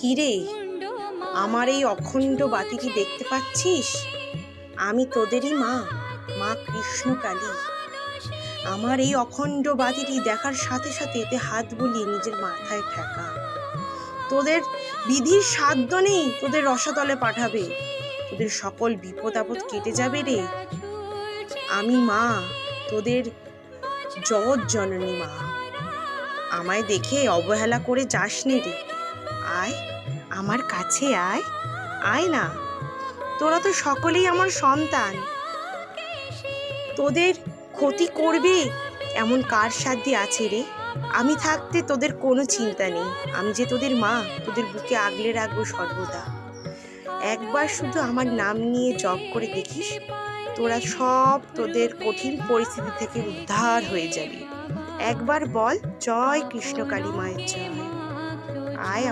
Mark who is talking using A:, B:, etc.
A: কিরে, আমার এই অখণ্ড বাতিটি দেখতে পাচ্ছিস? আমি তোদেরই মা, মা কৃষ্ণকালী। আমার এই অখণ্ড বাতিটি দেখার সাথে সাথে এতে হাত বুলিয়ে নিজের মাথায় ঠেকা। তোদের বিধির সাধ্য নেই তোদের রসাতলে পাঠাবে, তোদের সকল বিপদ আপদ কেটে যাবে রে। আমি মা, তোদের জগৎ জননী মা। আমায় দেখে অবহেলা করে যাস নে রে। আয়, আমার কাছে আয়, আয় না। তোরা তো সকলেই আমার সন্তান। তোদের ক্ষতি করবে এমন কার সাধ্যে আছে রে? আমি থাকতে তোদের কোনো চিন্তা নেই। আমি যে তোদের মা, তোদের বুকে আগলে রাখবো সর্বদা। একবার শুধু আমার নাম নিয়ে জপ করে দেখিস, তোরা সব তোদের কঠিন পরিস্থিতি থেকে উদ্ধার হয়ে যাবি। একবার বল, জয় কৃষ্ণকালী মায়ের জয়। আয়।